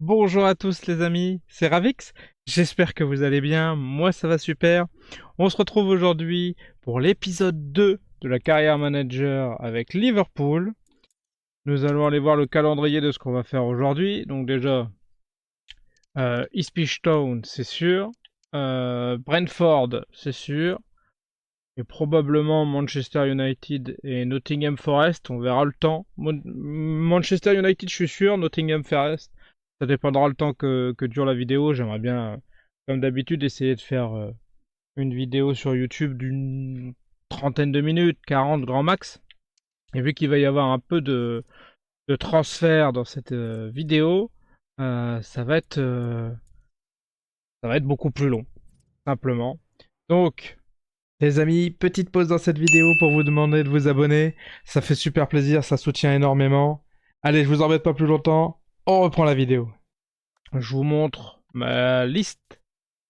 Bonjour à tous les amis, c'est Ravix, j'espère que vous allez bien, moi ça va super. On se retrouve aujourd'hui pour l'épisode 2 de la carrière manager avec Liverpool. Nous allons aller voir le calendrier de ce qu'on va faire aujourd'hui. Donc déjà, Ipswich Town c'est sûr, Brentford c'est sûr, et probablement Manchester United et Nottingham Forest, on verra le temps. Manchester United je suis sûr, Nottingham Forest, ça dépendra le temps que dure la vidéo. J'aimerais bien, comme d'habitude, essayer de faire une vidéo sur YouTube d'une trentaine de minutes, 40 grand max. Et vu qu'il va y avoir un peu de transfert dans cette vidéo, ça va être beaucoup plus long, simplement. Donc, les amis, petite pause dans cette vidéo pour vous demander de vous abonner. Ça fait super plaisir, ça soutient énormément. Allez, je vous embête pas plus longtemps. On reprend la vidéo. Je vous montre ma liste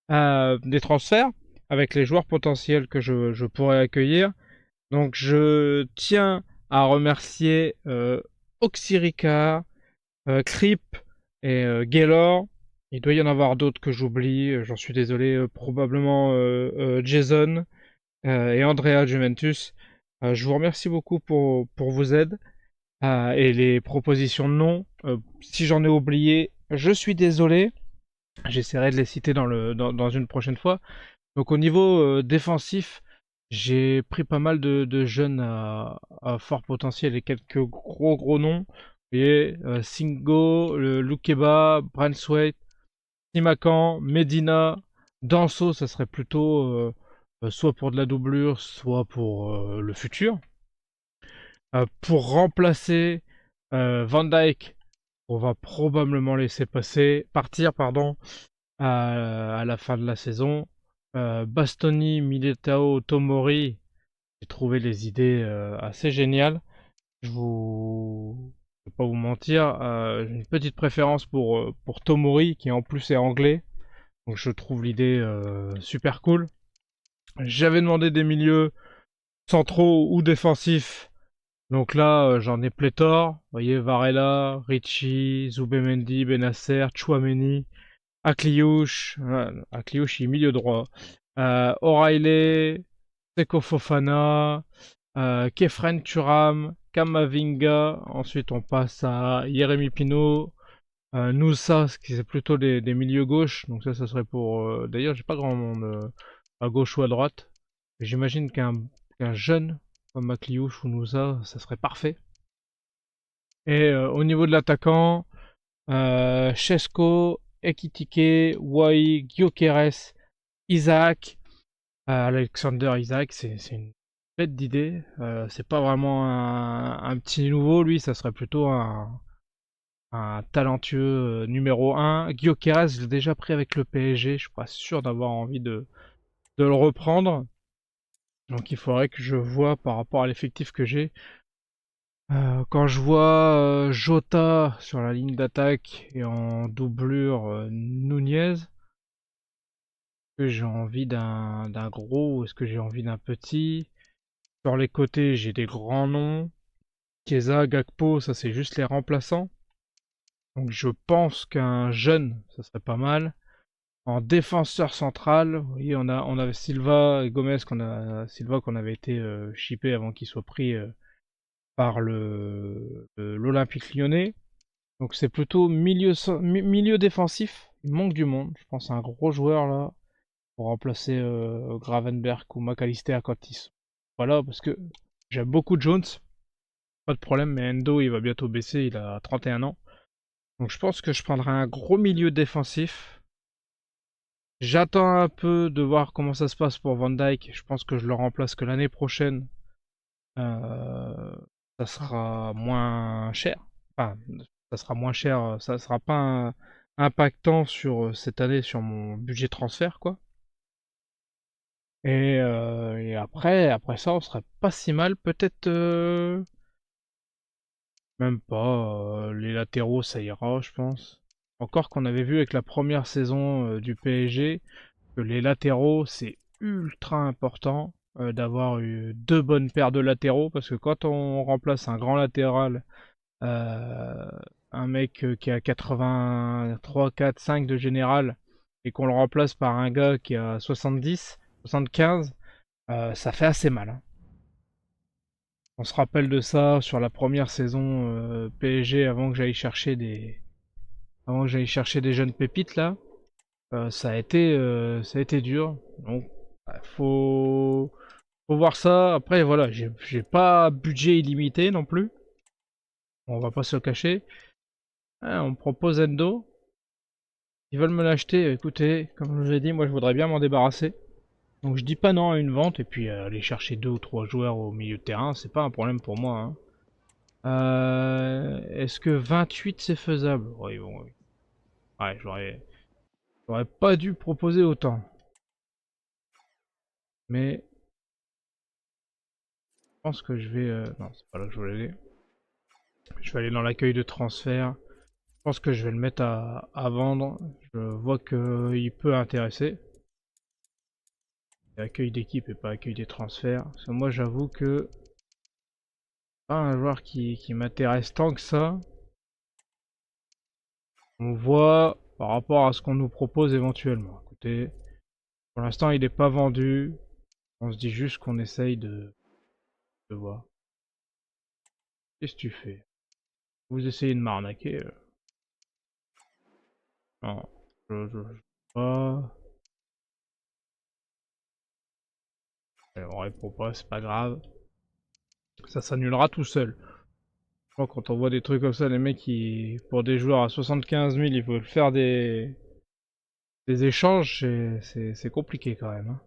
des transferts avec les joueurs potentiels que je pourrais accueillir. Donc je tiens à remercier Oxyrika, Creep et Gaylor. Il doit y en avoir d'autres que j'oublie, j'en suis désolé, probablement Jason et Andrea Juventus. Je vous remercie beaucoup pour vos aides et les propositions de noms. Si j'en ai oublié, je suis désolé. J'essaierai de les citer dans une prochaine fois. Donc au niveau défensif, j'ai pris pas mal de jeunes à fort potentiel et quelques gros noms. Vous voyez, Singo, Lukeba, Branswaite, Simakan, Medina, Danso, ça serait plutôt soit pour de la doublure, soit pour le futur. Pour remplacer Van Dyke, on va probablement laisser partir, pardon, à la fin de la saison. Bastoni, Militao, Tomori, j'ai trouvé les idées assez géniales. Je vais pas vous mentir, j'ai une petite préférence pour Tomori, qui en plus est anglais. Donc je trouve l'idée super cool. J'avais demandé des milieux centraux ou défensifs. Donc là, j'en ai pléthore. Vous voyez, Varela, Ricci, Zubemendi, Benasser, Chouameni, Akliouche. Akliouche, il est milieu droit. O'Reilly, Seko Fofana, Kefren Turam, Kamavinga. Ensuite, on passe à Jérémy Pino, Noussa, qui c'est plutôt des milieux gauche. Donc ça serait pour. D'ailleurs, j'ai pas grand monde à gauche ou à droite. J'imagine qu'un jeune comme Akliouche ou Noussa, ça serait parfait. Et au niveau de l'attaquant, Chesko, Ekitike, Wai, Gyökeres, Isaac, Alexander Isaac, c'est une bête d'idée. C'est pas vraiment un petit nouveau, lui, ça serait plutôt un talentueux numéro 1. Gyökeres, je l'ai déjà pris avec le PSG, je suis pas sûr d'avoir envie de le reprendre. Donc il faudrait que je vois par rapport à l'effectif que j'ai. Quand je vois Jota sur la ligne d'attaque et en doublure Nunez, est-ce que j'ai envie d'un gros ou est-ce que j'ai envie d'un petit? Sur les côtés, j'ai des grands noms. Chiesa, Gakpo, ça c'est juste les remplaçants. Donc je pense qu'un jeune, ça serait pas mal. En défenseur central, vous voyez, on avait Silva et Gomez Silva qu'on avait été shippé avant qu'il soit pris par l'Olympique Lyonnais. Donc c'est plutôt milieu défensif. Il manque du monde. Je pense à un gros joueur là pour remplacer Gravenberg ou McAllister quand ils sont pas là parce que j'aime beaucoup Jones, pas de problème, mais Endo il va bientôt baisser, il a 31 ans. Donc je pense que je prendrai un gros milieu défensif. J'attends un peu de voir comment ça se passe pour Van Dyke. Je pense que je le remplace que l'année prochaine. Euh, Ça sera moins cher. Enfin, ça sera moins cher. Ça sera pas impactant sur cette année sur mon budget transfert, quoi. Et après ça, on serait pas si mal. Peut-être même pas. Les latéraux, ça ira, je pense. Encore qu'on avait vu avec la première saison du PSG que les latéraux, c'est ultra important d'avoir eu deux bonnes paires de latéraux parce que quand on remplace un grand latéral un mec qui a 83, 4, 5 de général et qu'on le remplace par un gars qui a 70, 75, ça fait assez mal, hein. On se rappelle de ça sur la première saison PSG avant que j'aille chercher des jeunes pépites là. Ça a été dur. Donc faut voir ça. Après voilà, j'ai pas budget illimité non plus. On va pas se le cacher. Ah, on me propose Endo. Ils veulent me l'acheter. Écoutez, comme je vous ai dit, moi je voudrais bien m'en débarrasser. Donc je dis pas non à une vente et puis aller chercher 2 ou 3 joueurs au milieu de terrain, c'est pas un problème pour moi, hein. Est-ce que 28 c'est faisable? Oui, bon, oui. Ouais, j'aurais pas dû proposer autant. Mais je pense que je vais... non, c'est pas là que je voulais aller. Je vais aller dans l'accueil de transfert. Je pense que je vais le mettre à vendre. Je vois qu'il peut intéresser. Accueil d'équipe et pas accueil des transferts. Parce que moi j'avoue que pas un joueur qui m'intéresse tant que ça. On voit par rapport à ce qu'on nous propose éventuellement. Écoutez, pour l'instant il n'est pas vendu. On se dit juste qu'on essaye de voir. Qu'est-ce que tu fais? Vous essayez de m'arnaquer? Non, je pas. Et on répond pas, c'est pas grave. Ça s'annulera tout seul. Quand on voit des trucs comme ça, les mecs qui, pour des joueurs à 75 000, ils veulent faire des échanges, c'est compliqué quand même, hein.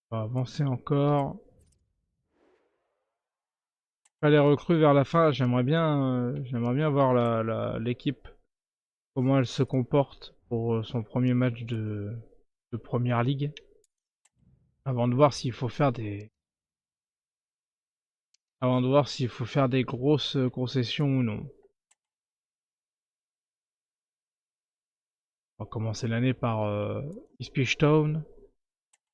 On va avancer encore. Pas les recrues vers la fin, j'aimerais bien voir l'équipe, comment elle se comporte pour son premier match de Première Ligue, avant de voir s'il faut faire des grosses concessions ou non. On va commencer l'année par Ipswich Town,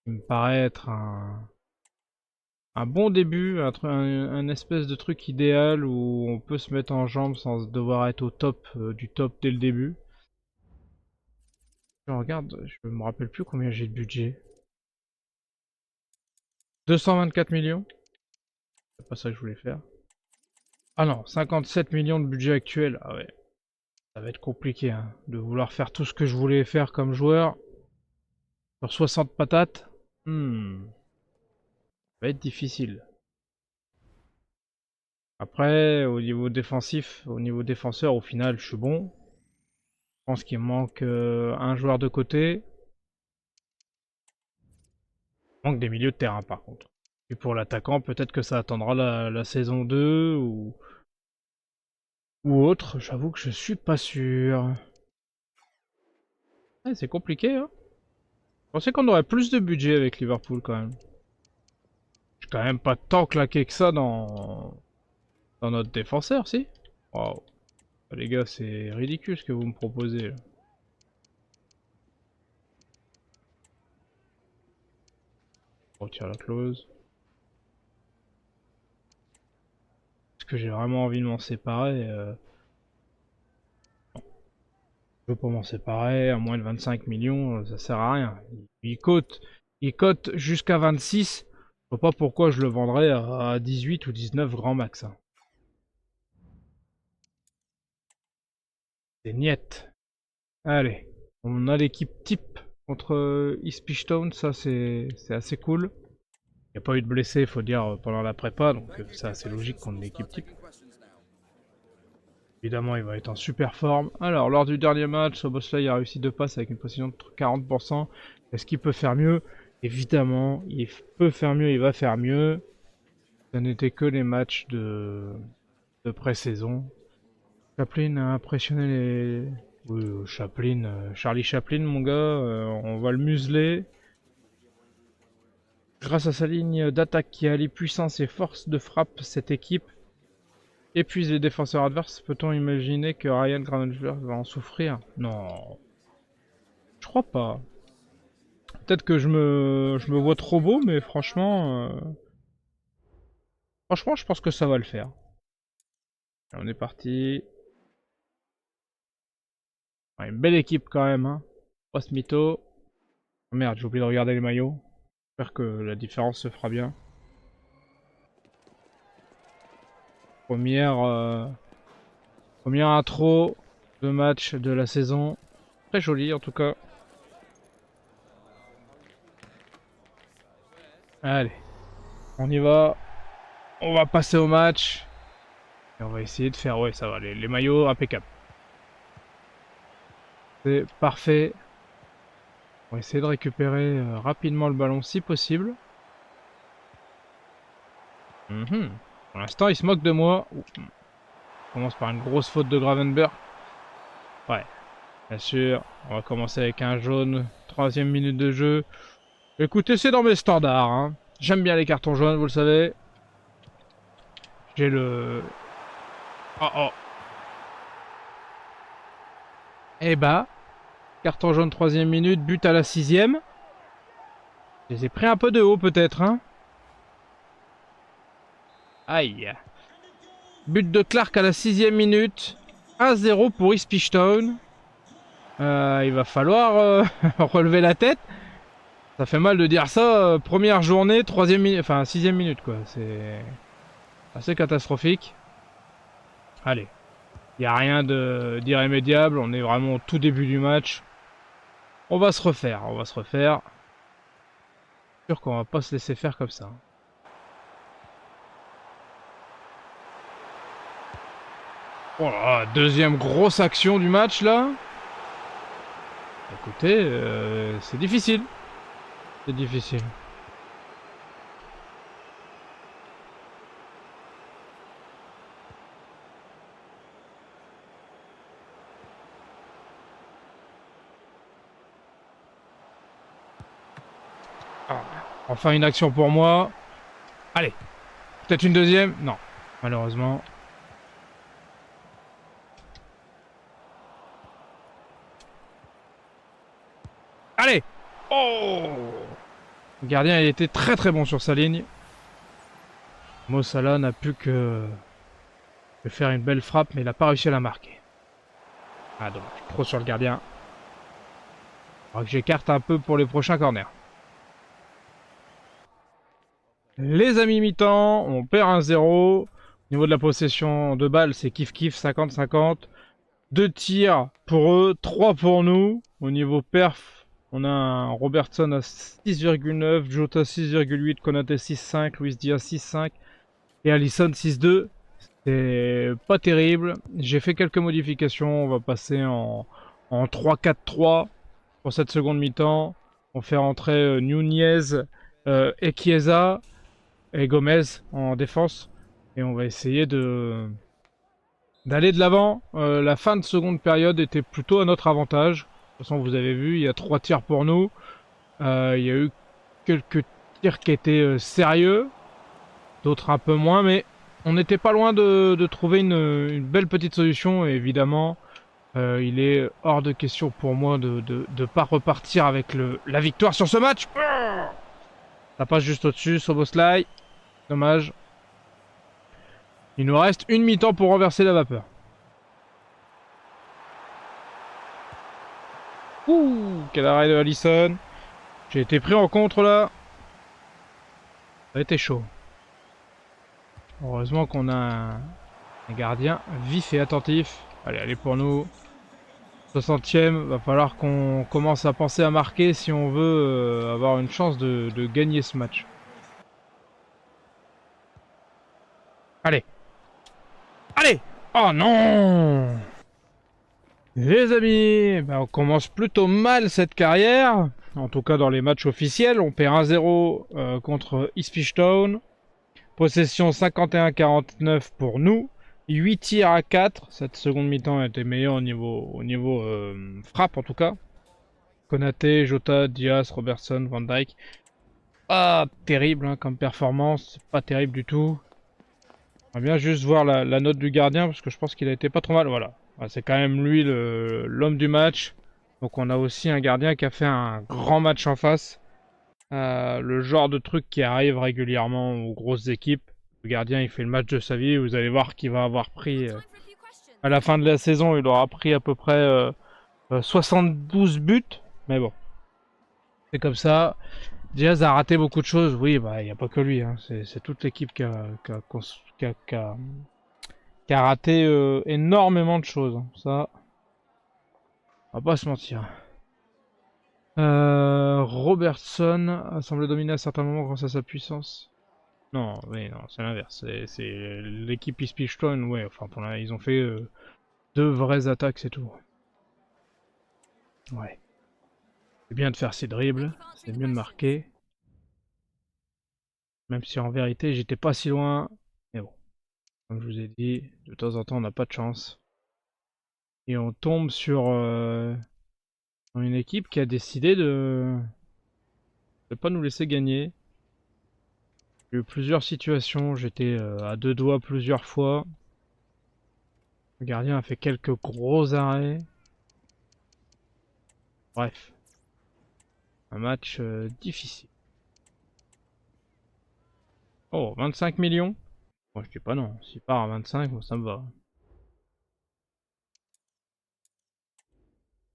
qui me paraît être un bon début, un espèce de truc idéal où on peut se mettre en jambes sans devoir être au top du top dès le début. Je regarde, je me rappelle plus combien j'ai de budget. 224 millions? C'est pas ça que je voulais faire. Ah non, 57 millions de budget actuel. Ah ouais, ça va être compliqué hein, de vouloir faire tout ce que je voulais faire comme joueur sur 60 patates. Ça va être difficile. Après, au niveau défensif, au niveau défenseur, au final, je suis bon. Je pense qu'il me manque un joueur de côté. Il manque des milieux de terrain par contre. Et pour l'attaquant, peut-être que ça attendra la saison 2 ou autre. J'avoue que je suis pas sûr. Ouais, c'est compliqué, hein. Je pensais qu'on aurait plus de budget avec Liverpool quand même. J'ai quand même pas tant claqué que ça dans notre défenseur, si. Waouh. Les gars, c'est ridicule ce que vous me proposez là. On retire la clause. Est-ce que j'ai vraiment envie de m'en séparer Je veux pas m'en séparer, à moins de 25 millions, ça sert à rien. Il cote jusqu'à 26. Je vois pas pourquoi je le vendrais à 18 ou 19 grand max, hein. C'est niet. Allez, on a l'équipe type contre Ipswich Town, ça c'est assez cool. Il n'y a pas eu de blessés, faut dire, pendant la prépa, donc c'est assez logique qu'on ait l'équipe type. Évidemment, il va être en super forme. Alors, lors du dernier match, Soboslai a réussi 2 passes avec une précision de 40%. Est-ce qu'il peut faire mieux? Évidemment, il peut faire mieux, il va faire mieux. Ça n'était que les matchs de pré-saison. Chaplin a impressionné les... Oui, Chaplin, Charlie Chaplin, mon gars, on va le museler. Grâce à sa ligne d'attaque qui allie puissance et force de frappe, cette équipe épuise les défenseurs adverses. Peut-on imaginer que Ryan Granovich va en souffrir? Non, je crois pas. Peut-être que je me vois trop beau, mais franchement, je pense que ça va le faire. On est parti. Ouais, une belle équipe quand même, hein. Pas ce mytho. Oh merde, j'ai oublié de regarder les maillots. J'espère que la différence se fera bien. Première intro de match de la saison. Très jolie en tout cas. Allez, on y va. On va passer au match. Et on va essayer de faire... Ouais, ça va, les maillots impeccables. C'est parfait. On va essayer de récupérer rapidement le ballon si possible. Pour l'instant, il se moque de moi. On commence par une grosse faute de Gravenberg. Ouais, bien sûr. On va commencer avec un jaune. 3e minute de jeu. Écoutez, c'est dans mes standards. Hein. J'aime bien les cartons jaunes, vous le savez. J'ai le... Oh oh. Eh bah, carton jaune 3e minute, but à la 6e. Je les ai pris un peu de haut peut-être. Hein. Aïe. But de Clark à la 6e minute. 1-0 pour Ispishtown. Il va falloir relever la tête. Ça fait mal de dire ça. Première journée, 3e minute, enfin 6e minute quoi. C'est assez catastrophique. Allez. Il n'y a rien d'irrémédiable. On est vraiment au tout début du match. On va se refaire. Sûr qu'on va pas se laisser faire comme ça. Voilà, deuxième grosse action du match là. Écoutez, c'est difficile. C'est difficile. Ah, enfin une action pour moi. Allez. Peut-être une deuxième? Non. Malheureusement. Allez. Oh! Le gardien il était très très bon sur sa ligne. Mo Salah n'a pu que faire une belle frappe, mais il n'a pas réussi à la marquer. Ah dommage. Trop sur le gardien. Il faudra que j'écarte un peu pour les prochains corners. Les amis mi-temps, on perd 1-0. Au niveau de la possession de balles, c'est kiff-kiff, 50-50. 2 tirs pour eux, 3 pour nous. Au niveau perf, on a un Robertson à 6,9, Jota 6,8, Konaté 6,5, Luis Diaz 6,5 et Alisson 6,2. C'est pas terrible. J'ai fait quelques modifications. On va passer en 3-4-3 pour cette seconde mi-temps. On fait rentrer Nunez et Chiesa et Gomez en défense. Et on va essayer d'aller de l'avant. La fin de seconde période était plutôt à notre avantage. De toute façon, vous avez vu, il y a 3 tirs pour nous. Il y a eu quelques tirs qui étaient sérieux, d'autres un peu moins, mais on n'était pas loin de trouver une belle petite solution. Et évidemment, il est hors de question pour moi de ne pas repartir avec la victoire sur ce match. Ça passe juste au-dessus, Soboslai. Dommage. Il nous reste une mi-temps pour renverser la vapeur. Ouh, quel arrêt de Alisson. J'ai été pris en contre là. Ça a été chaud. Heureusement qu'on a un gardien vif et attentif. Allez, allez pour nous. 60e, va falloir qu'on commence à penser à marquer si on veut avoir une chance de gagner ce match. Allez. Allez. Oh non! Les amis, ben on commence plutôt mal cette carrière. En tout cas dans les matchs officiels. On perd 1-0 contre Ispishtown. Possession 51-49 pour nous. 8 tirs à 4. Cette seconde mi-temps était meilleure au niveau frappe en tout cas. Konaté, Jota, Diaz, Robertson, Van Dijk. Pas terrible hein, comme performance. Pas terrible du tout. On va bien juste voir la note du gardien parce que je pense qu'il a été pas trop mal. Voilà. C'est quand même lui l'homme du match. Donc on a aussi un gardien qui a fait un grand match en face. Le genre de truc qui arrive régulièrement aux grosses équipes. Le gardien, il fait le match de sa vie. Vous allez voir qu'il va avoir pris... à la fin de la saison, il aura pris à peu près 72 buts. Mais bon, c'est comme ça. Diaz a raté beaucoup de choses. Oui, bah, il n'y a pas que lui. Hein. C'est toute l'équipe qui a raté énormément de choses. Hein. Ça, on va pas se mentir. Robertson a semblé dominer à certains moments grâce à sa puissance. Non, oui, non, c'est l'inverse. C'est l'équipe Ispishton, ouais, enfin, ils ont fait 2 vraies attaques, c'est tout. Ouais. C'est bien de faire ses dribbles, c'est mieux de marquer. Même si en vérité, j'étais pas si loin. Mais bon, comme je vous ai dit, de temps en temps, on n'a pas de chance. Et on tombe sur une équipe qui a décidé de pas nous laisser gagner. J'ai eu plusieurs situations, j'étais à 2 doigts plusieurs fois. Le gardien a fait quelques gros arrêts. Bref, un match difficile. Oh, 25 millions? Moi je dis pas non, s'il part à 25, moi, ça me va.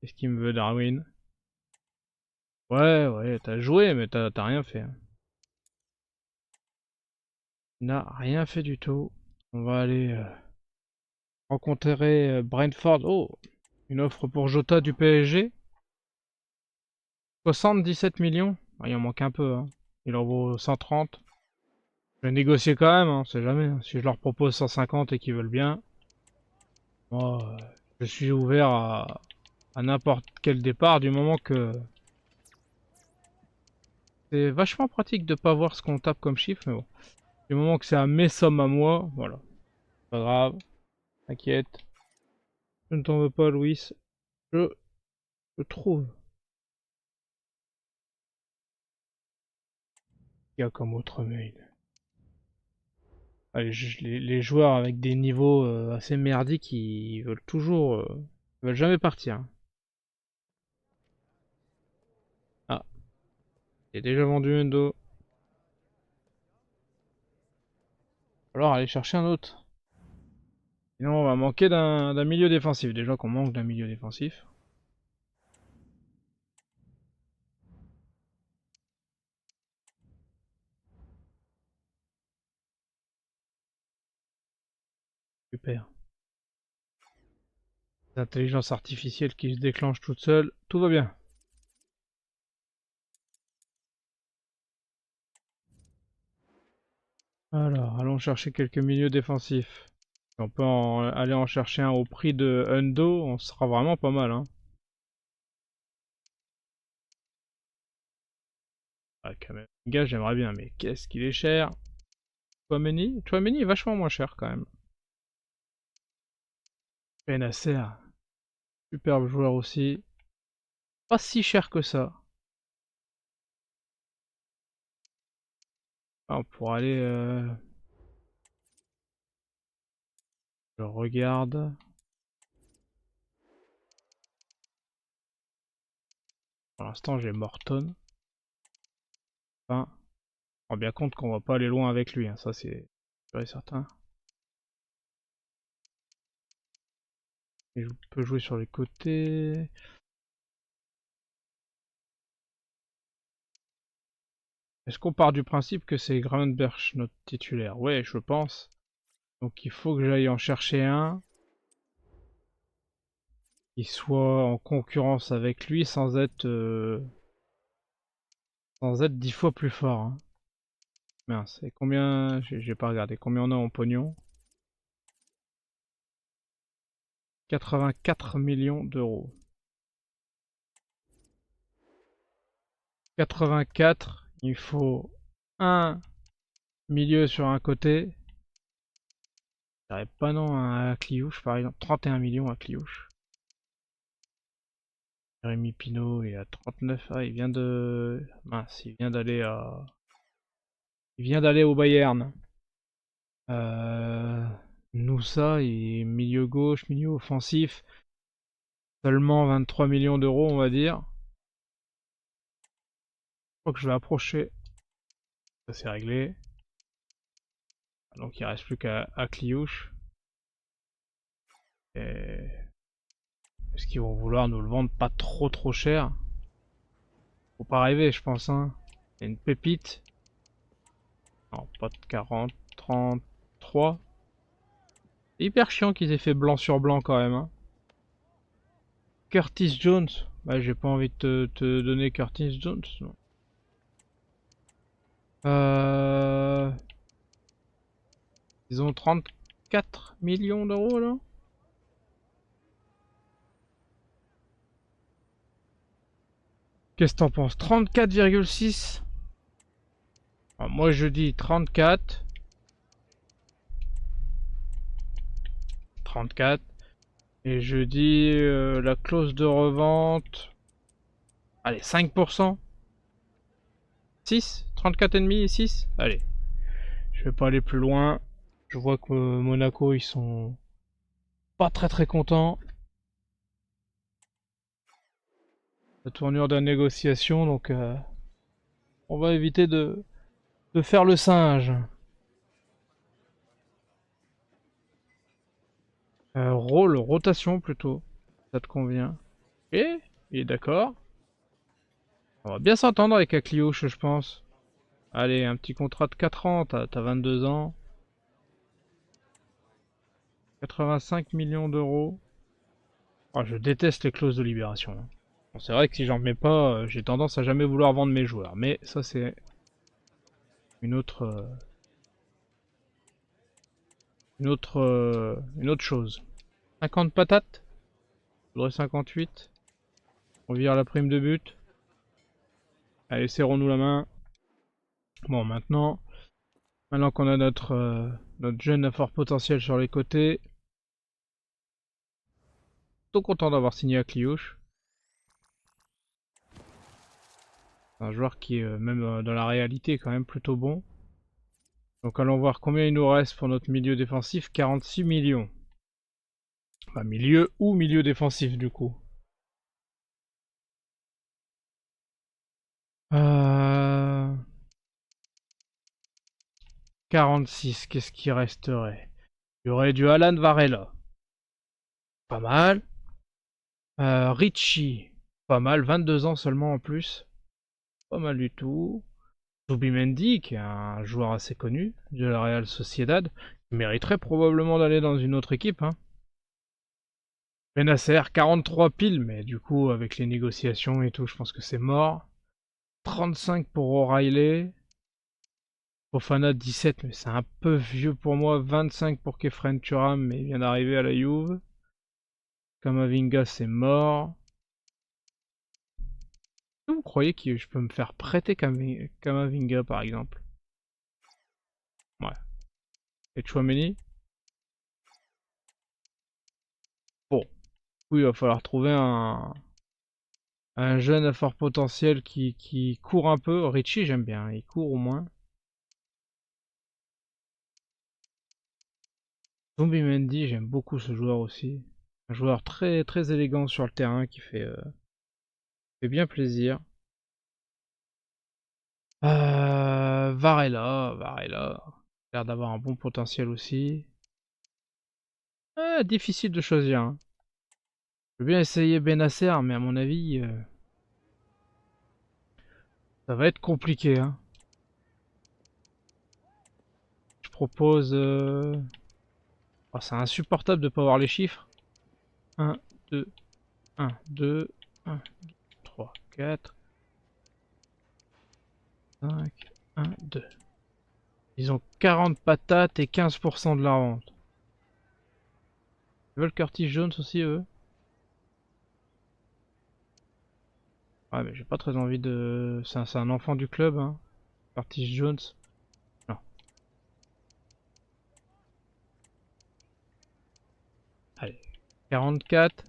Qu'est-ce qu'il me veut, Darwin? Ouais, ouais, t'as joué, mais t'as rien fait. Hein. Tu n'as rien fait du tout. On va aller rencontrer Brentford. Oh, une offre pour Jota du PSG. 77 millions. Ah, il en manque un peu. Hein. Il en vaut 130. Je vais négocier quand même, hein, on sait jamais. Hein. Si je leur propose 150 et qu'ils veulent bien, moi, je suis ouvert à n'importe quel départ du moment que... C'est vachement pratique de pas voir ce qu'on tape comme chiffre, mais bon. Du moment que c'est à mes sommes à moi, voilà. Pas grave, t'inquiète. Je ne t'en veux pas, Louis. Je, je trouve. Il y a comme autre mail. Allez, les joueurs avec des niveaux assez merdiques, ils veulent toujours... ils veulent jamais partir. Ah, j'ai déjà vendu un dos. Alors aller chercher un autre. Sinon on va manquer d'un milieu défensif. Déjà qu'on manque d'un milieu défensif. Super. L'intelligence artificielle qui se déclenche toute seule. Tout va bien. Alors, allons chercher quelques milieux défensifs. Si on peut aller en chercher un au prix de Hundo, on sera vraiment pas mal. Hein. Ah, quand même. Gars, j'aimerais bien, mais qu'est-ce qu'il est cher. Chouameni est vachement moins cher quand même. Benacer, superbe joueur aussi. Pas si cher que ça. Ah, on pourra aller... Je regarde. Pour l'instant, j'ai Morton. Enfin, on rend bien compte qu'on va pas aller loin avec lui. Hein. Ça, c'est sûr et certain. Et je peux jouer sur les côtés. Est-ce qu'on part du principe que c'est Gravenberch notre titulaire? Ouais, je pense. Donc il faut que j'aille en chercher un qui soit en concurrence avec lui sans être 10 fois plus fort. Hein. Mince, et combien... J'ai pas regardé. Combien on a en pognon? 84 millions d'euros. 84, il faut un milieu sur un côté. J'arrive pas non à Cliouche par exemple. 31 millions à Cliouche. Jérémy Pinault il est à 39. Ah il vient de... Mince, il vient d'aller à... Il vient d'aller au Bayern. Noussa il est milieu gauche, milieu offensif. Seulement 23 millions d'euros on va dire. Je crois que je vais approcher. Ça c'est réglé. Donc il reste plus qu'à Cliouche. Et... Est-ce qu'ils vont vouloir nous le vendre pas trop cher? Faut pas rêver, je pense, hein. Il y a une pépite. Non, pas de 40, 33. C'est hyper chiant qu'ils aient fait blanc sur blanc quand même, hein. Curtis Jones. Bah, j'ai pas envie de te donner Curtis Jones. Non. Ils ont 34 millions d'euros là. Qu'est-ce que t'en penses? 34,6. Moi je dis 34. 34. Et je dis la clause de revente. Allez, 5%. 6? 34,5 et 6? Allez. Je vais pas aller plus loin. Je vois que Monaco, ils sont pas très contents. La tournure de la négociation, donc on va éviter de faire le singe. Rôle, rotation plutôt. Ça te convient? Ok, il est d'accord. On va bien s'entendre avec Akliouche, je pense. Allez, un petit contrat de 4 ans, t'as 22 ans. 85 millions d'euros. Oh, je déteste les clauses de libération. Bon, c'est vrai que si j'en mets pas, j'ai tendance à jamais vouloir vendre mes joueurs. Mais ça, c'est une autre, une autre chose. 50 patates. Je voudrais 58. On vire la prime de but. Allez, serrons-nous la main. Bon, maintenant qu'on a notre jeune à fort potentiel sur les côtés, plutôt content d'avoir signé à Cliouche. Un joueur qui est même dans la réalité est quand même plutôt bon. Donc allons voir combien il nous reste pour notre milieu défensif. 46 millions. Enfin, milieu ou milieu défensif du coup. 46, qu'est-ce qui resterait? Il y aurait du Alan Varela. Pas mal. Richie. Pas mal, 22 ans seulement en plus. Pas mal du tout. Zubimendi, qui est un joueur assez connu de la Real Sociedad, qui mériterait probablement d'aller dans une autre équipe. Hein. Benacer, 43 piles, mais du coup, avec les négociations et tout, je pense que c'est mort. 35 pour O'Reilly. Fofana, 17, mais c'est un peu vieux pour moi. 25 pour Kefren Turam, mais il vient d'arriver à la Juve. Kamavinga, c'est mort. Est-ce que vous croyez que je peux me faire prêter Kamavinga, par exemple? Ouais. Et Chouameni? Bon. Oui, il va falloir trouver un jeune à fort potentiel qui court un peu. Richie, j'aime bien, il court au moins. Zombie Mendy, j'aime beaucoup ce joueur aussi. Un joueur très élégant sur le terrain qui fait bien plaisir. Varela. Il a l'air d'avoir un bon potentiel aussi. Difficile de choisir. Hein. Je veux bien essayer Benacer, mais à mon avis, ça va être compliqué. Hein. Je propose... Oh, c'est insupportable de pas voir les chiffres. 1, 2, 1, 2, 1, 2, 3, 4, 5, 1, 2. Ils ont 40 patates et 15% de la vente. Ils veulent Curtis Jones aussi, eux? Ouais, mais j'ai pas très envie de... C'est un enfant du club, hein. Curtis Jones. Non. Allez. 44.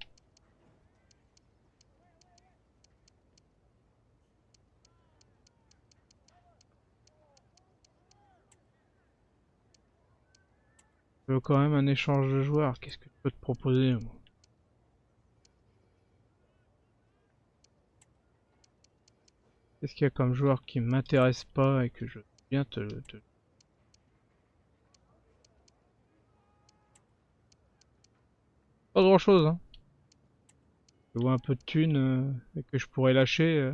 Je veux quand même un échange de joueurs. Qu'est-ce que je peux te proposer, moi? Qu'est-ce qu'il y a comme joueur qui m'intéresse pas et que je viens te... Pas grand chose, hein. Je vois un peu de thunes que je pourrais lâcher.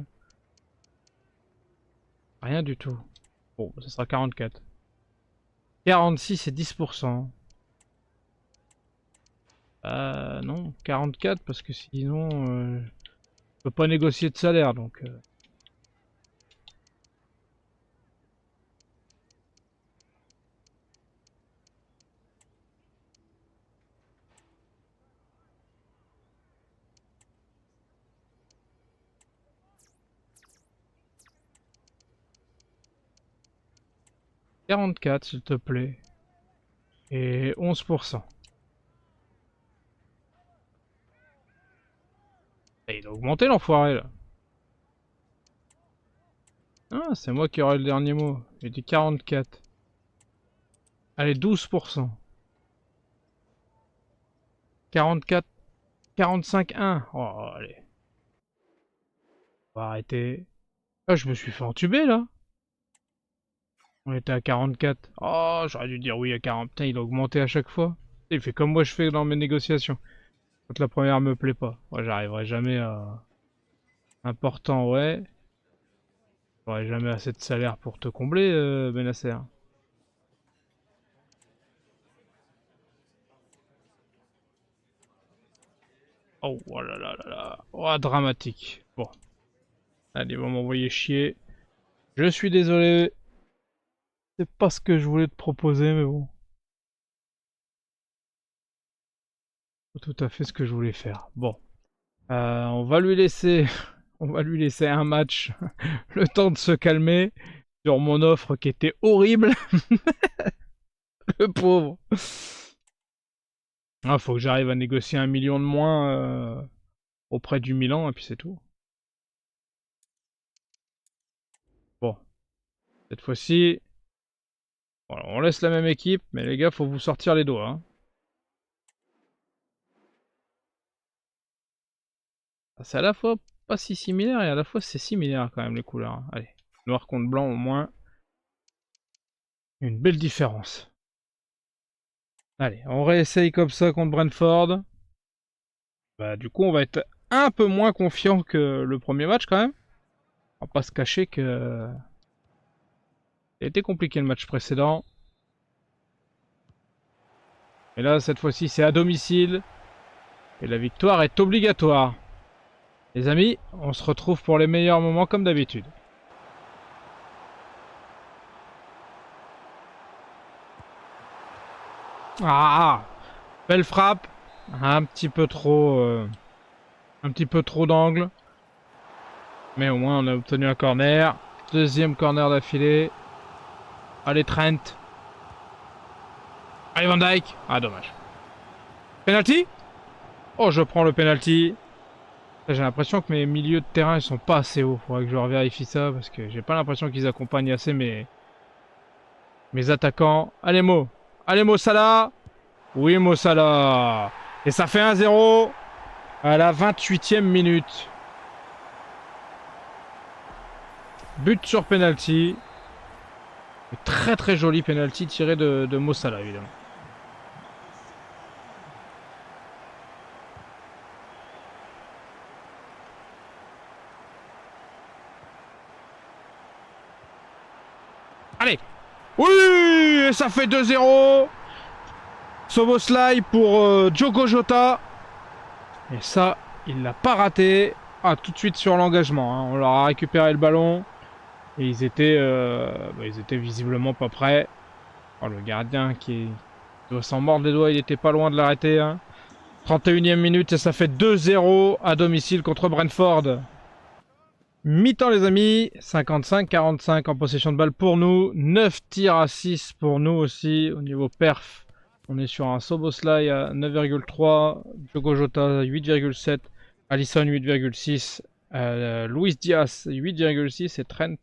Rien du tout. Bon, ça sera 44. 46 et 10%. Non, 44 parce que sinon je peux pas négocier de salaire donc. 44 s'il te plaît. Et 11%. Et il a augmenté l'enfoiré là. Ah, c'est moi qui aurai le dernier mot. J'ai dit 44. Allez, 12%. 44, 45, 1. Oh, allez. On va arrêter. Ah, je me suis fait entuber là. On était à 44. Oh, j'aurais dû dire oui à 40. Putain, il a augmenté à chaque fois. Il fait comme moi je fais dans mes négociations. Quand la première me plaît pas. Moi, j'arriverai jamais à... Important, ouais. J'aurai jamais assez de salaire pour te combler, Benasser. Oh, oh là là là là. Oh, dramatique. Bon. Allez, ils vont m'envoyer chier. Je suis désolé. C'est pas ce que je voulais te proposer, mais bon. C'est tout à fait ce que je voulais faire. Bon. On va lui laisser... On va lui laisser un match. Le temps de se calmer. Sur mon offre qui était horrible. Le pauvre. Ah, faut que j'arrive à négocier 1 million de moins auprès du Milan, et puis c'est tout. Bon. Cette fois-ci... Voilà, on laisse la même équipe, mais les gars, faut vous sortir les doigts. Hein. C'est à la fois pas si similaire et à la fois c'est similaire quand même les couleurs. Hein. Allez, noir contre blanc au moins. Une belle différence. Allez, on réessaye comme ça contre Brentford. Bah du coup on va être un peu moins confiant que le premier match quand même. On va pas se cacher que... Il a été compliqué le match précédent. Et là cette fois-ci c'est à domicile. Et la victoire est obligatoire. Les amis, on se retrouve pour les meilleurs moments comme d'habitude. Ah, belle frappe. Un petit peu trop d'angle. Mais au moins on a obtenu un corner. Deuxième corner d'affilée. Allez Trent. Allez Van Dijk. Ah dommage. Penalty. Oh je prends le penalty. J'ai l'impression que mes milieux de terrain ils sont pas assez hauts. Faudrait que je revérifie ça parce que j'ai pas l'impression qu'ils accompagnent assez mes attaquants. Allez Mo. Allez Mo Salah. Oui Mo Salah. Et ça fait 1-0 à la 28e minute. But sur penalty. Très très joli penalty tiré de Mo Salah évidemment. Allez. Oui. Et ça fait 2-0. Szoboszlai pour Diogo Jota. Et ça, il l'a pas raté. Ah, tout de suite sur l'engagement. Hein. On leur a récupéré le ballon. Et ils étaient visiblement pas prêts. Oh, le gardien qui doit s'en mordre les doigts, il était pas loin de l'arrêter. Hein. 31e minute et ça fait 2-0 à domicile contre Brentford. Mi-temps les amis, 55-45 en possession de balle pour nous. 9 tirs à 6 pour nous aussi au niveau perf. On est sur un Szoboszlai à 9,3, Diogo Jota 8,7, Alisson 8,6, Luis Diaz 8,6 et Trent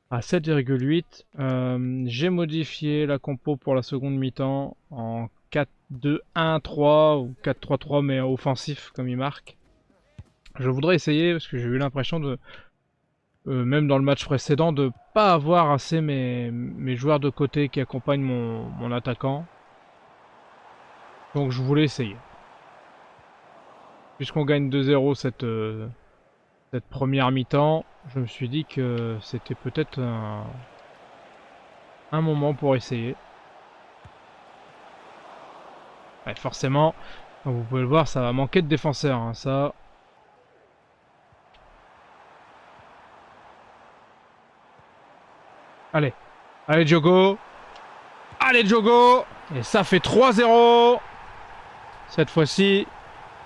à 7,8. J'ai modifié la compo pour la seconde mi-temps en 4-2-1-3 ou 4-3-3 mais offensif comme il marque. Je voudrais essayer parce que j'ai eu l'impression de, même dans le match précédent, de pas avoir assez mes joueurs de côté qui accompagnent mon attaquant. Donc je voulais essayer. puisqu'on gagne 2-0 cette première mi-temps, je me suis dit que c'était peut-être un moment pour essayer. Ouais, forcément, comme vous pouvez le voir, ça va manquer de défenseurs, hein, ça. Allez, allez Diogo. Allez Diogo. Et ça fait 3-0. Cette fois-ci,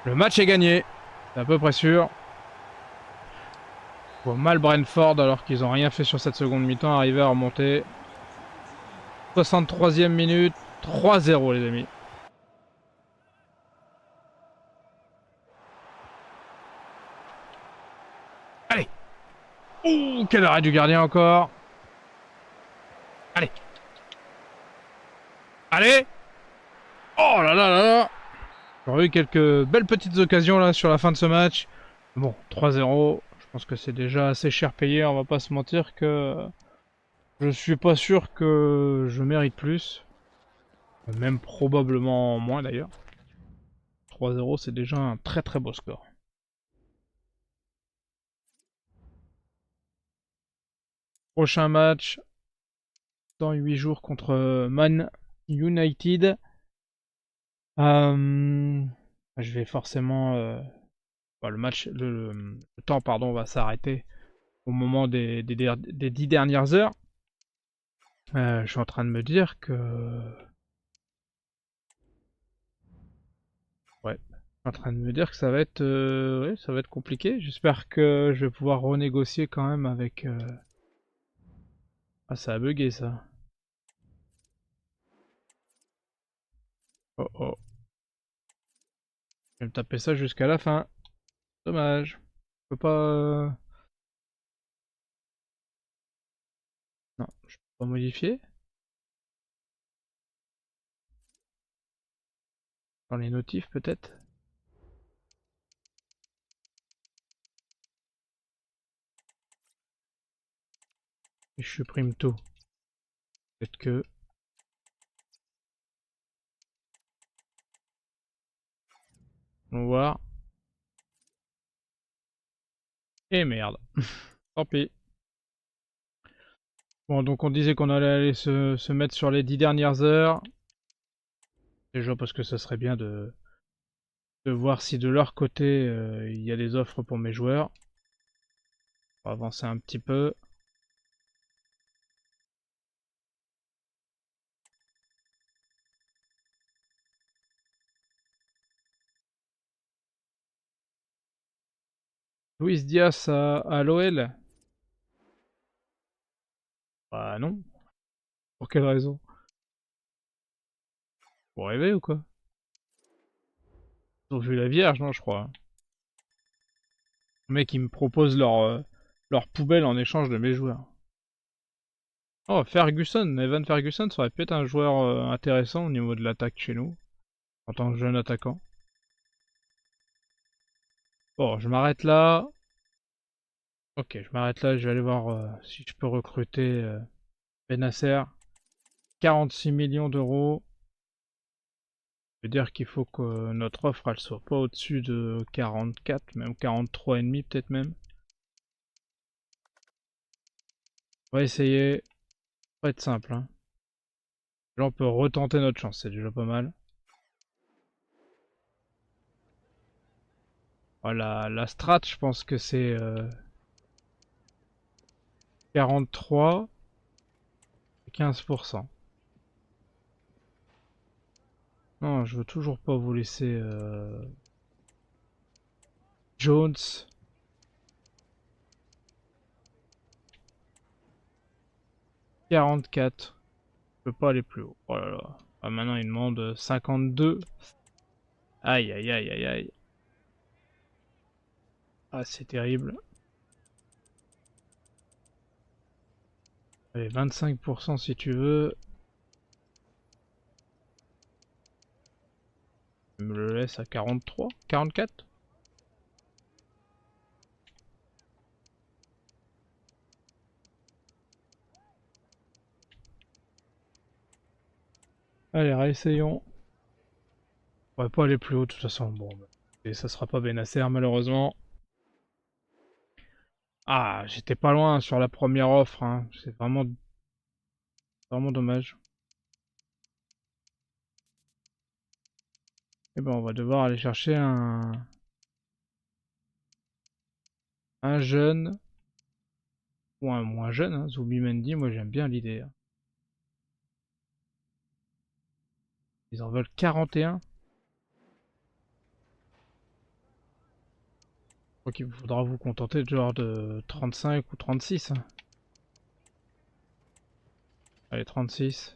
le match est gagné. C'est à peu près sûr. Je vois mal Brentford, alors qu'ils n'ont rien fait sur cette seconde mi-temps, arriver à remonter. 63e minute, 3-0 les amis. Allez. Ouh, quel arrêt du gardien encore. Allez. Allez. Oh là là là là. J'aurais eu quelques belles petites occasions là sur la fin de ce match. Bon, 3-0, je pense que c'est déjà assez cher payé, on va pas se mentir que je suis pas sûr que je mérite plus. Même probablement moins d'ailleurs. 3-0 c'est déjà un très très beau score. Prochain match dans 8 jours contre Man United. Je vais forcément... le match, le temps pardon, va s'arrêter au moment des 10 dernières heures. Je suis en train de me dire que... Ouais. Je suis en train de me dire que ça va être, ouais, ça va être compliqué. J'espère que je vais pouvoir renégocier quand même avec... Ah, ça a bugué ça. Oh oh. Je vais me taper ça jusqu'à la fin. Dommage. Je peux pas... Non, je peux pas modifier. Dans les notifs peut-être. Et je supprime tout. Peut-être que... On va voir. Et merde. Tant pis. Bon, donc on disait qu'on allait aller se mettre sur les 10 dernières heures. Déjà parce que ça serait bien de voir si de leur côté il y a des offres pour mes joueurs. On va avancer un petit peu. Luis Diaz à l'OL? Bah non. Pour quelle raison? Pour rêver ou quoi? Ils ont vu la Vierge, non, je crois. Le mec, il me propose leur poubelle en échange de mes joueurs. Oh, Ferguson, Evan Ferguson, ça aurait pu être un joueur intéressant au niveau de l'attaque chez nous, en tant que jeune attaquant. Bon, je m'arrête là. Ok, je m'arrête là, je vais aller voir si je peux recruter Benasser. 46 millions d'euros. Ça veut dire qu'il faut que notre offre, elle soit pas au-dessus de 44, même 43,5 peut-être même. On va essayer. Ça va être simple, hein. Là, on peut retenter notre chance, c'est déjà pas mal. Voilà, la strat, je pense que c'est 43 et 15%. Non, je veux toujours pas vous laisser Jones. 44. Je peux pas aller plus haut. Oh là là. Ah, maintenant, il demande 52. Aïe, aïe, aïe, aïe, aïe. Ah, c'est terrible. Allez, 25% si tu veux. Je me le laisse à 43, 44. Allez, réessayons. On va pas aller plus haut de toute façon. Bon, bah. Et ça sera pas Benacer malheureusement. Ah, j'étais pas loin sur la première offre, hein. C'est vraiment dommage. Et ben on va devoir aller chercher un jeune ou un moins jeune, hein. Zubimendi, moi j'aime bien l'idée, hein. Ils en veulent 41. Je crois qu'il vous faudra vous contenter de genre de 35 ou 36, hein. Allez, 36.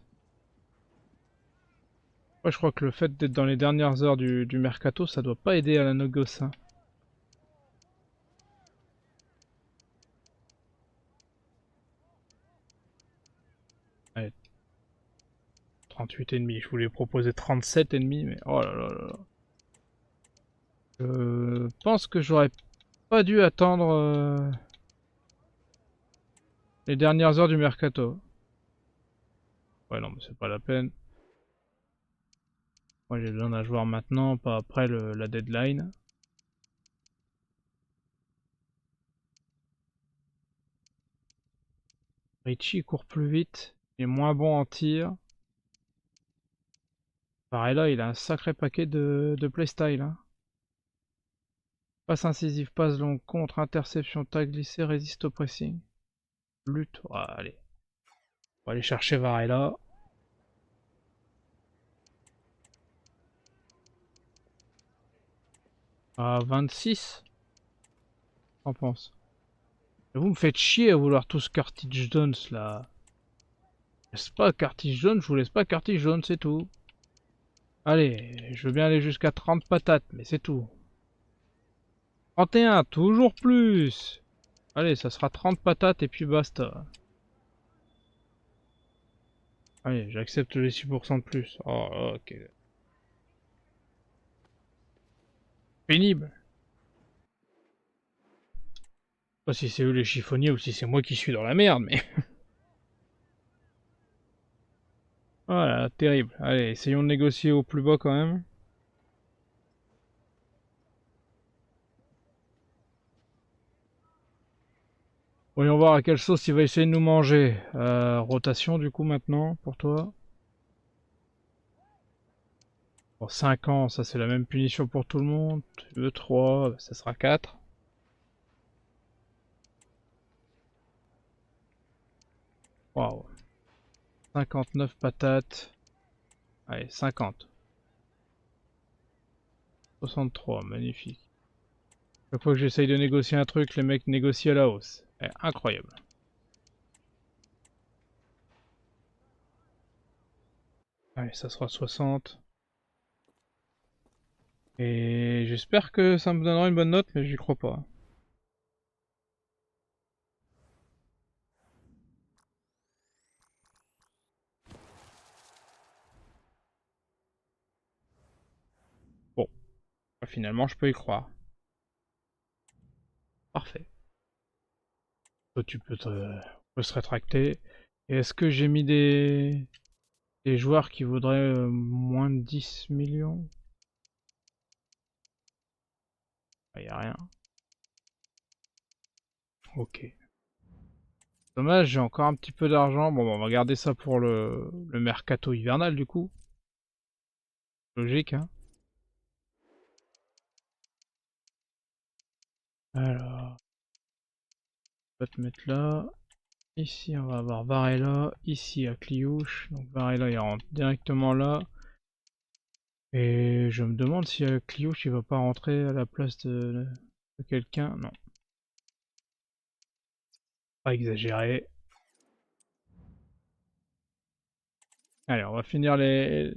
Ouais, je crois que le fait d'être dans les dernières heures du mercato, ça doit pas aider à la négoce, hein. Allez, 38,5. Je voulais proposer 37,5, mais oh là là là là. Je pense que j'aurais pas dû attendre les dernières heures du mercato. Ouais, non, mais c'est pas la peine. Moi, j'ai besoin d'un joueur maintenant, pas après la deadline. Richie court plus vite, il est moins bon en tir. Varela, il a un sacré paquet de playstyle, hein. Passe incisive, passe longue, contre, interception, tag glissé, résiste au pressing. Lutte, ouais, allez. On va aller chercher Varela. À 26, j'en pense. Et vous me faites chier à vouloir tous cartridge Jones là. Laisse pas cartridge jaune, je vous laisse pas cartridge jaune, c'est tout. Allez, je veux bien aller jusqu'à 30 patates, mais c'est tout. 31, toujours plus. Allez, ça sera 30 patates et puis basta. Allez, j'accepte les 6% de plus. Oh, ok. Pénible. Pas si c'est eux les chiffonniers ou si c'est moi qui suis dans la merde, mais... Voilà, terrible. Allez, essayons de négocier au plus bas quand même. Voyons voir à quelle sauce il va essayer de nous manger. Rotation du coup maintenant, pour toi. Bon, 5 ans, ça c'est la même punition pour tout le monde. 2, 3, ça sera 4. Waouh. 59 patates. Allez, 50. 63, magnifique. Chaque fois que j'essaye de négocier un truc, les mecs négocient à la hausse. Incroyable. Allez, ça sera 60. Et j'espère que ça me donnera une bonne note, mais j'y crois pas. Bon, finalement je peux y croire. Parfait. Toi tu peux se rétracter. Et est-ce que j'ai mis des joueurs qui voudraient moins de 10 millions? Ah, y a rien. Ok. Dommage, j'ai encore un petit peu d'argent. Bon, on va garder ça pour le mercato hivernal du coup. Logique, hein. Alors, on va te mettre là. Ici, on va avoir Varela. Ici, à Cliouche. Donc Varela, il rentre directement là. Et je me demande si Cliouche, il va pas rentrer à la place de quelqu'un. Non. Pas exagéré. Allez, on va finir les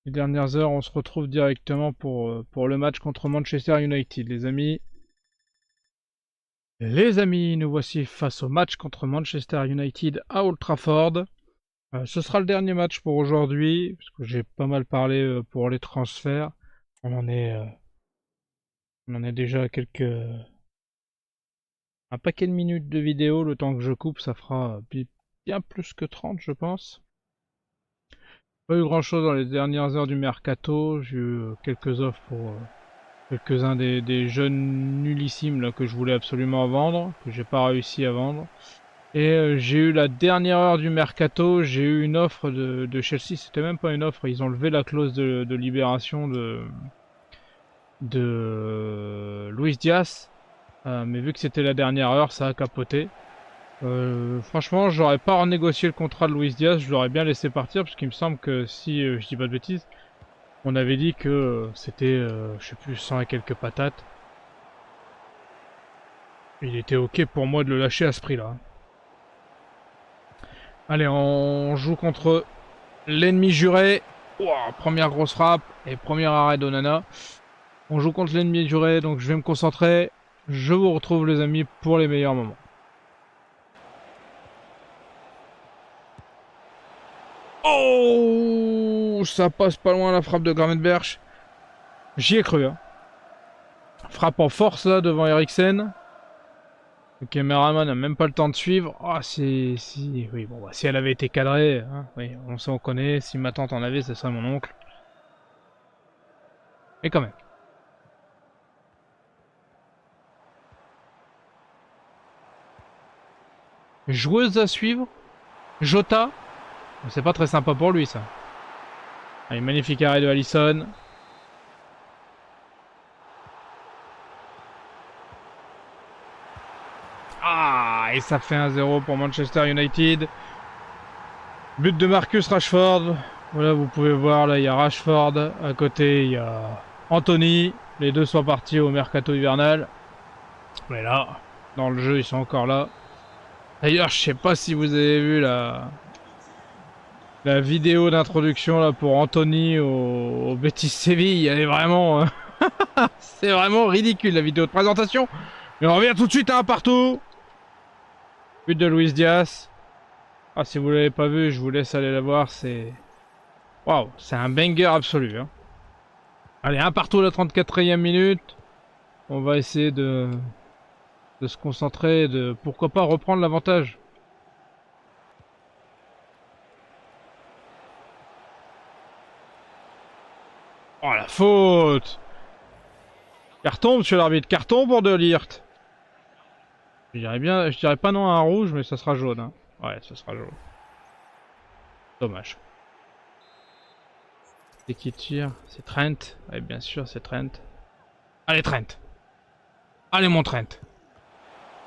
dernières heures. On se retrouve directement pour le match contre Manchester United, les amis. Les amis, nous voici face au match contre Manchester United à Old Trafford. Ce sera le dernier match pour aujourd'hui, parce que j'ai pas mal parlé pour les transferts. On en est, euh, on en est déjà à un paquet de minutes de vidéo. Le temps que je coupe, ça fera bien plus que 30, je pense. Pas eu grand chose dans les dernières heures du mercato. J'ai eu quelques offres pour quelques-uns des jeunes nullissimes là, que je voulais absolument vendre, que j'ai pas réussi à vendre. Et j'ai eu la dernière heure du mercato, j'ai eu une offre de Chelsea, c'était même pas une offre, ils ont levé la clause de libération de Luis Diaz, mais vu que c'était la dernière heure, ça a capoté. Franchement, j'aurais pas renégocié le contrat de Luis Diaz, je l'aurais bien laissé partir, parce qu'il me semble que si je dis pas de bêtises, on avait dit que c'était, je sais plus, 100 et quelques patates. Il était ok pour moi de le lâcher à ce prix-là. Allez, on joue contre l'ennemi juré. Wow, première grosse frappe et premier arrêt d'Onana. On joue contre l'ennemi juré, donc je vais me concentrer. Je vous retrouve les amis pour les meilleurs moments. Oh, ça passe pas loin la frappe de Gravenberch. J'y ai cru. Hein. Frappe en force là devant Eriksen. Le caméraman n'a même pas le temps de suivre. Ah, si, oui, bon, bah, si elle avait été cadrée, hein, oui, on s'en connaît. Si ma tante en avait, ce serait mon oncle. Mais quand même. Joueuse à suivre. Jota. C'est pas très sympa pour lui, ça. Allez, magnifique arrêt de Alisson. Ah, et ça fait 1-0 pour Manchester United. But de Marcus Rashford. Voilà, vous pouvez voir, là, il y a Rashford. À côté, il y a Anthony. Les deux sont partis au mercato hivernal. Mais là, dans le jeu, ils sont encore là. D'ailleurs, je sais pas si vous avez vu la vidéo d'introduction là pour Anthony au Betis Séville. Elle est vraiment... c'est vraiment ridicule, la vidéo de présentation. Mais on revient tout de suite à un partout. But de Luis Diaz. Ah, si vous l'avez pas vu, je vous laisse aller la voir. C'est... Waouh, c'est un banger absolu. Hein. Allez, un partout à la 34e minute. On va essayer de se concentrer, de pourquoi pas reprendre l'avantage. Oh la faute! Carton, monsieur l'arbitre, carton pour De Ligt. Je dirais pas non à un rouge, mais ça sera jaune. Hein. Ouais, ça sera jaune. Dommage. C'est qui tire? C'est Trent. Ouais, bien sûr, c'est Trent. Allez, Trent. Allez, mon Trent.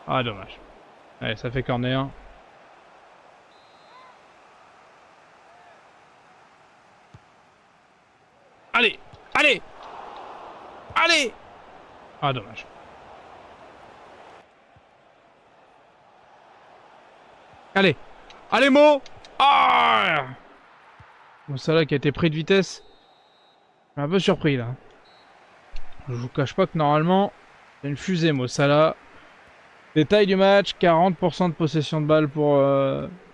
Ah, dommage. Allez, ça fait corner. Allez, allez, allez. Ah, dommage. Allez, allez, Mo. Ah. Bon, ça là qui a été pris de vitesse. Je suis un peu surpris là. Je vous cache pas que normalement, il y a une fusée, Mo Salah. Détail du match, 40% de possession de balle pour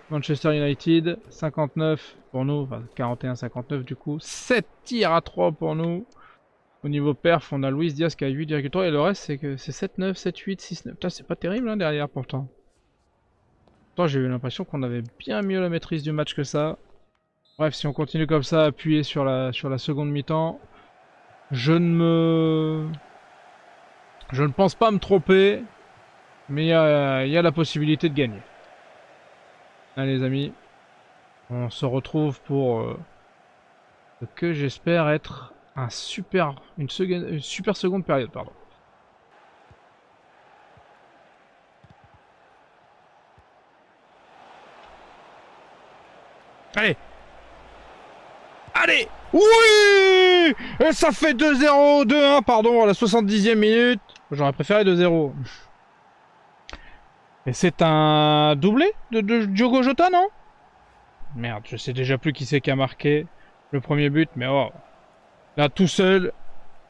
Manchester United, 59 pour nous, enfin 41-59 du coup, 7 tirs à 3 pour nous. Au niveau perf, on a Luis Diaz qui a 8,3 et le reste c'est que c'est 7-9, 7-8, 6-9. Putain, c'est pas terrible hein, derrière pourtant. Pourtant j'ai eu l'impression qu'on avait bien mieux la maîtrise du match que ça. Bref, si on continue comme ça, appuyer sur la seconde mi-temps, je ne pense pas me tromper. Mais il y a la possibilité de gagner. Allez les amis, on se retrouve pour ce que j'espère être une super seconde période. Pardon. Allez. Allez. Oui. Et ça fait 2-0, 2-1 pardon à la 70e minute. J'aurais préféré 2-0. Et c'est un doublé de Diogo Jota, non? Merde, je sais déjà plus qui c'est qui a marqué le premier but, mais oh. Là, tout seul,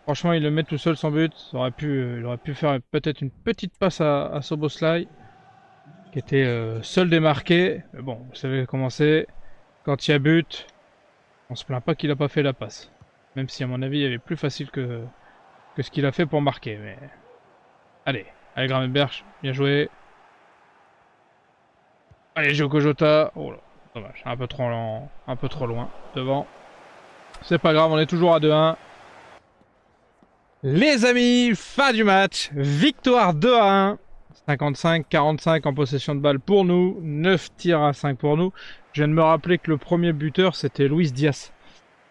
franchement, il le met tout seul son but. Il aurait pu faire peut-être une petite passe à Soboslai, qui était seul démarqué. Mais bon, vous savez comment c'est. Quand il y a but, on se plaint pas qu'il a pas fait la passe. Même si, à mon avis, il y avait plus facile que ce qu'il a fait pour marquer. Mais allez, Gravenberch, bien joué. Allez, Diogo Jota. Oh là, dommage, un peu trop loin devant. C'est pas grave, on est toujours à 2-1. Les amis, fin du match. Victoire 2-1. 55-45 en possession de balle pour nous. 9 tirs à 5 pour nous. Je viens de me rappeler que le premier buteur, c'était Luis Diaz.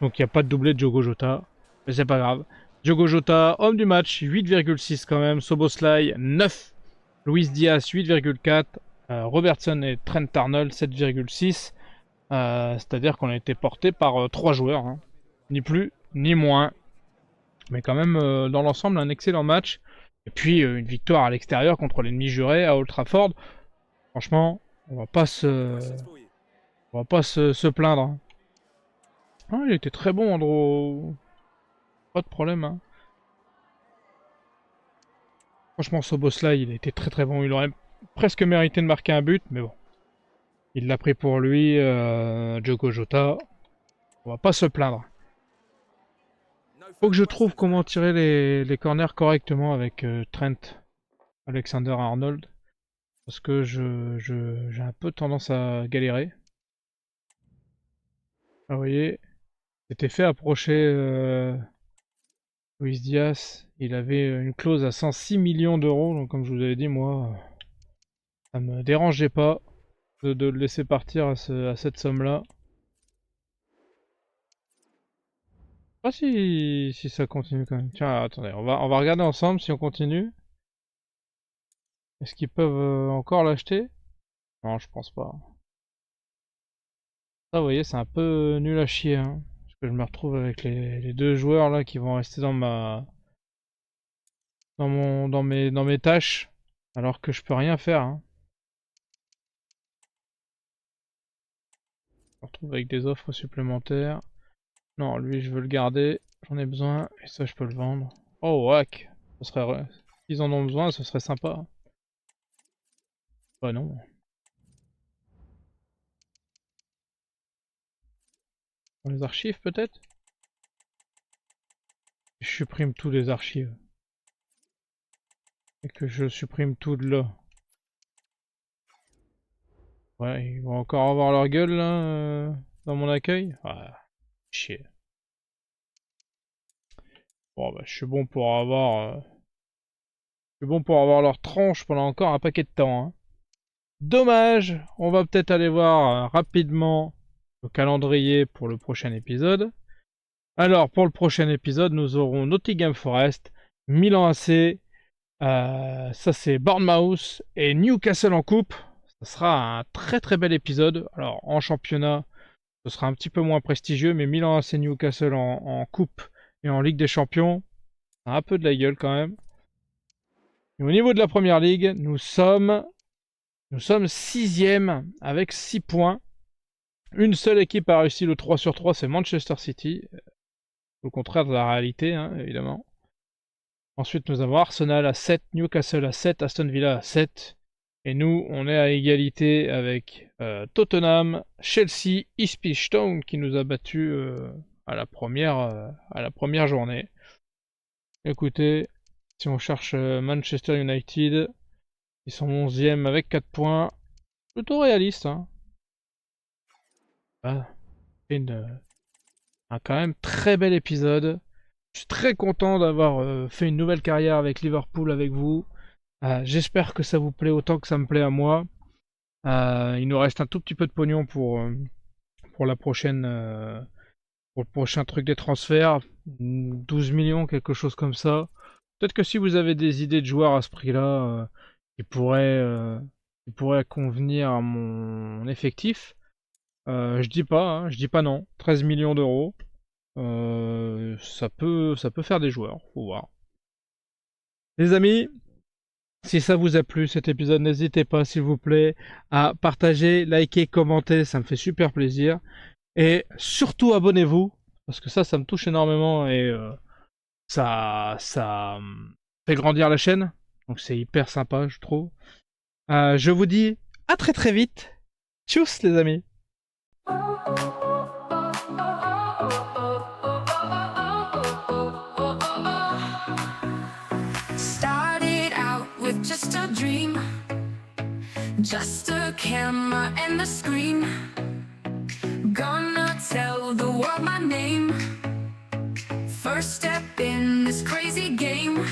Donc il n'y a pas de doublé de Diogo Jota. Mais c'est pas grave. Diogo Jota, homme du match, 8,6 quand même. Szoboszlai, 9. Luis Diaz, 8,4. Robertson et Trent Arnold, 7,6. C'est-à-dire qu'on a été porté par 3 joueurs. Hein. Ni plus, ni moins. Mais quand même, dans l'ensemble, un excellent match. Et puis, une victoire à l'extérieur contre l'ennemi juré à Old Trafford. Franchement, on va pas se plaindre. Hein. Ah, il était très bon, Andro. Pas de problème. Hein. Franchement, Szoboszlai, il a été très très bon. Il aurait presque mérité de marquer un but, mais bon. Il l'a pris pour lui, Diogo Jota. On va pas se plaindre. Faut que je trouve comment tirer les corners correctement avec Trent Alexander-Arnold. Parce que j'ai un peu tendance à galérer. Ah, vous voyez, c'était fait approcher Luis Diaz. Il avait une clause à 106 millions d'euros. Donc comme je vous avais dit, moi, ça me dérangeait pas de le laisser partir à cette somme-là. Je sais pas si ça continue quand même. Tiens, attendez, on va regarder ensemble si on continue. Est-ce qu'ils peuvent encore l'acheter? Non, je pense pas. Ça, vous voyez, c'est un peu nul à chier. Hein, parce que je me retrouve avec les deux joueurs là qui vont rester dans mes tâches. Alors que je peux rien faire. Hein. Je me retrouve avec des offres supplémentaires. Non, lui, je veux le garder. J'en ai besoin. Et ça, je peux le vendre. Oh, wack. Ce serait... S'ils en ont besoin, ce serait sympa. Bah non. Dans les archives, peut-être? Je supprime tous les archives. Et que je supprime tout de là. Ouais, ils vont encore avoir leur gueule, là, dans mon accueil. Ah, chier. Bon, bah, je suis bon pour avoir... Je suis bon pour avoir leur tronche pendant encore un paquet de temps. Hein. Dommage. On va peut-être aller voir rapidement le calendrier pour le prochain épisode. Alors, pour le prochain épisode, nous aurons Nottingham Forest, Milan AC, ça c'est Bournemouth et Newcastle en coupe. Ça sera un très très bel épisode. Alors, en championnat, ce sera un petit peu moins prestigieux, mais Milan AC Newcastle en coupe et en Ligue des Champions, ça a un peu de la gueule quand même. Et au niveau de la première ligue, nous sommes 6ème avec 6 points. Une seule équipe a réussi le 3 sur 3, c'est Manchester City. Au contraire de la réalité, hein, évidemment. Ensuite, nous avons Arsenal à 7, Newcastle à 7, Aston Villa à 7. Et nous, on est à égalité avec Tottenham, Chelsea, Ipswich Town qui nous a battus à la première journée. Écoutez, si on cherche Manchester United, ils sont 11e avec 4 points. Plutôt réaliste. Hein. Ah, un quand même très bel épisode. Je suis très content d'avoir fait une nouvelle carrière avec Liverpool avec vous. J'espère que ça vous plaît autant que ça me plaît à moi. Il nous reste un tout petit peu de pognon pour la prochaine, pour le prochain truc des transferts. 12 millions, quelque chose comme ça. Peut-être que si vous avez des idées de joueurs à ce prix-là, qui pourraient convenir à mon effectif, je dis pas non. 13 millions d'euros. Ça peut faire des joueurs, faut voir. Les amis, si ça vous a plu cet épisode, n'hésitez pas s'il vous plaît à partager, liker, commenter, ça me fait super plaisir. Et surtout abonnez-vous, parce que ça me touche énormément et ça fait grandir la chaîne. Donc c'est hyper sympa je trouve. Je vous dis à très très vite. Tchuss les amis. Just a dream, just a camera and the screen. Gonna tell the world my name. First step in this crazy game.